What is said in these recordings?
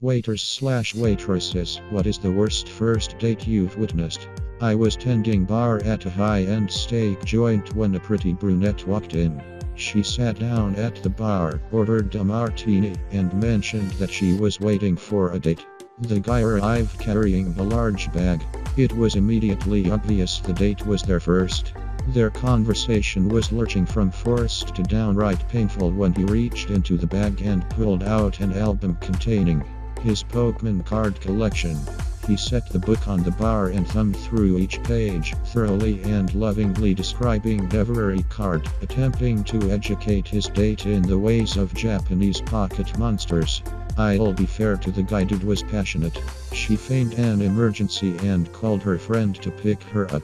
Waiters/waitresses, what is the worst first date you've witnessed? I was tending bar at a high-end steak joint when a pretty brunette walked in. She sat down at the bar, ordered a martini, and mentioned that she was waiting for a date. The guy arrived carrying a large bag. It was immediately obvious the date was their first. Their conversation was lurching from forced to downright painful when he reached into the bag and pulled out an album containing his Pokemon card collection. He set the book on the bar and thumbed through each page, thoroughly and lovingly describing every card, attempting to educate his date in the ways of Japanese pocket monsters. I'll be fair to the guy, dude was passionate. She feigned an emergency and called her friend to pick her up.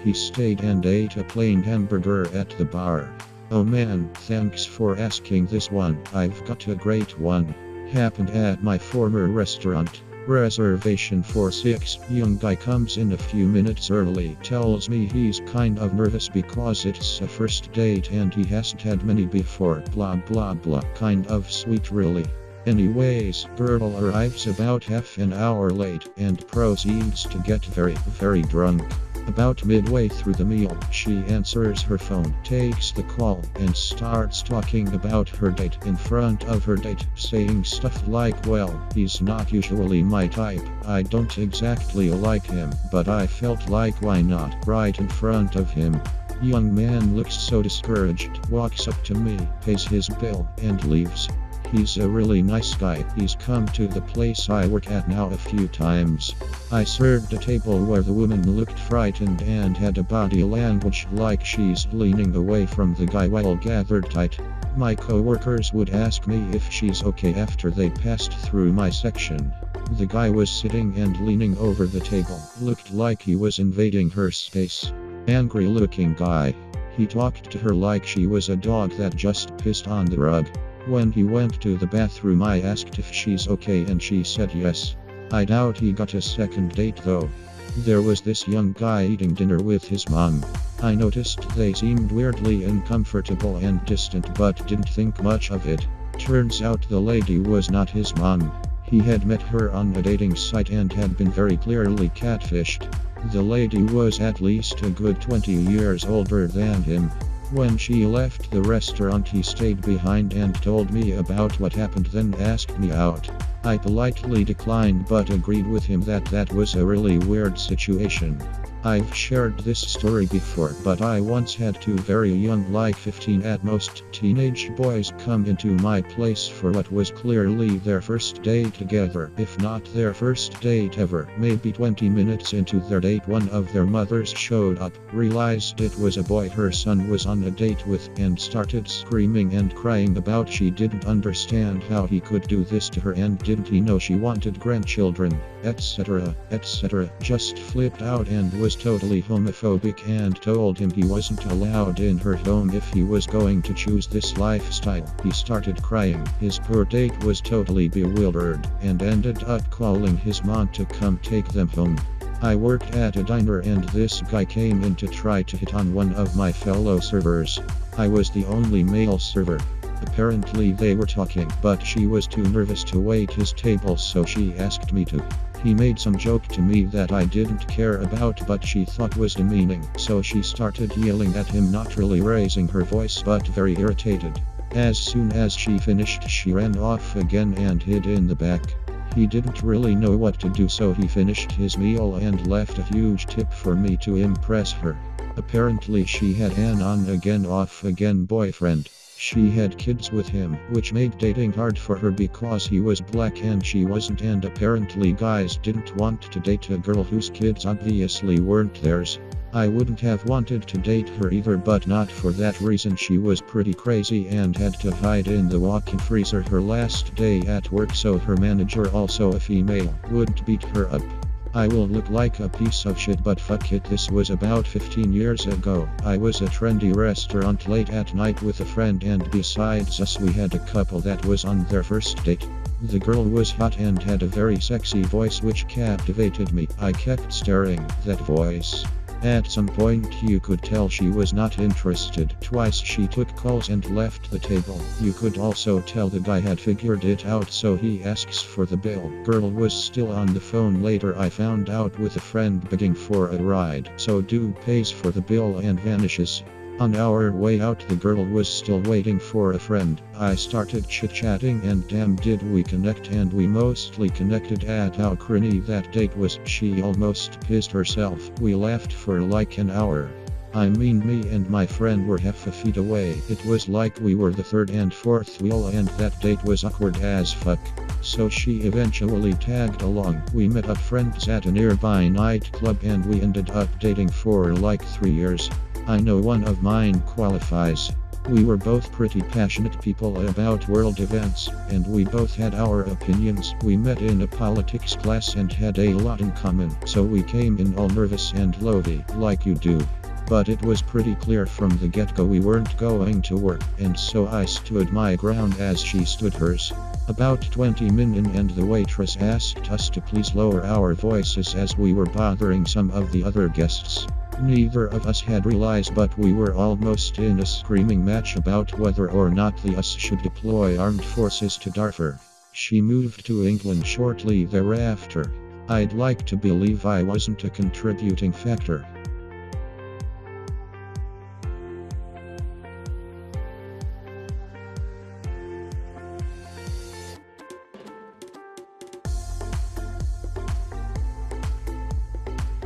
He stayed and ate a plain hamburger at the bar. Oh man, thanks for asking this one, I've got a great one. Happened at my former restaurant. Reservation for 6. Young guy comes in a few minutes early, tells me he's kind of nervous because it's a first date and he hasn't had many before, blah blah blah. Kind of sweet really. Anyways, girl arrives about half an hour late and proceeds to get very drunk. About midway through the meal, she answers her phone, takes the call, and starts talking about her date in front of her date, saying stuff like, well, he's not usually my type, I don't exactly like him, but I felt like why not, right in front of him. Young man looks so discouraged, walks up to me, pays his bill, and leaves. He's a really nice guy. He's come to the place I work at now a few times. I served a table where the woman looked frightened and had a body language like she's leaning away from the guy while gathered tight. My coworkers would ask me if she's okay after they passed through my section. The guy was sitting and leaning over the table, looked like he was invading her space. Angry looking guy. He talked to her like she was a dog that just pissed on the rug. When he went to the bathroom, I asked if she's okay and she said yes. I doubt he got a second date though. There was this young guy eating dinner with his mom. I noticed they seemed weirdly uncomfortable and distant but didn't think much of it. Turns out the lady was not his mom. He had met her on a dating site and had been very clearly catfished. The lady was at least a good 20 years older than him. When she left the restaurant, he stayed behind and told me about what happened, then asked me out. I politely declined but agreed with him that that was a really weird situation. I've shared this story before, but I once had two very young, like 15 at most, teenage boys come into my place for what was clearly their first date together, if not their first date ever. Maybe 20 minutes into their date, one of their mothers showed up, realized it was a boy her son was on a date with, and started screaming and crying about she didn't understand how he could do this to her and didn't he know she wanted grandchildren, etc., etc. Just flipped out and was totally homophobic and told him he wasn't allowed in her home if he was going to choose this lifestyle. He started crying. His poor date was totally bewildered and ended up calling his mom to come take them home. I worked at a diner and this guy came in to try to hit on one of my fellow servers. I was the only male server. Apparently they were talking, but she was too nervous to wait his table, so she asked me to. He made some joke to me that I didn't care about but she thought was demeaning, so she started yelling at him, not really raising her voice but very irritated. As soon as she finished, she ran off again and hid in the back. He didn't really know what to do, so he finished his meal and left a huge tip for me to impress her. Apparently she had an on-again off-again boyfriend. She had kids with him, which made dating hard for her because he was black and she wasn't, and apparently guys didn't want to date a girl whose kids obviously weren't theirs. I wouldn't have wanted to date her either, but not for that reason. She was pretty crazy and had to hide in the walk-in freezer her last day at work so her manager, also a female, wouldn't beat her up. I will look like a piece of shit, but fuck it, this was about 15 years ago. I was at a trendy restaurant late at night with a friend, and besides us we had a couple that was on their first date. The girl was hot and had a very sexy voice which captivated me. I kept staring. That voice. At some point you could tell she was not interested. Twice she took calls and left the table. You could also tell the guy had figured it out, so he asks for the bill. Girl was still on the phone. Later I found out with a friend begging for a ride. So dude pays for the bill and vanishes. On our way out the girl was still waiting for a friend. I started chit-chatting and damn did we connect, and we mostly connected at how cringy that date was. She almost pissed herself. We laughed for like an hour. I mean, me and my friend were half a feet away. It was like we were the third and fourth wheel, and that date was awkward as fuck. So she eventually tagged along. We met up friends at a nearby nightclub and we ended up dating for like 3 years. I know one of mine qualifies. We were both pretty passionate people about world events, and we both had our opinions. We met in a politics class and had a lot in common, so we came in all nervous and loathy, like you do. But it was pretty clear from the get-go we weren't going to work, and so I stood my ground as she stood hers. About 20 minutes in and the waitress asked us to please lower our voices as we were bothering some of the other guests. Neither of us had realized, but we were almost in a screaming match about whether or not the US should deploy armed forces to Darfur. She moved to England shortly thereafter. I'd like to believe I wasn't a contributing factor.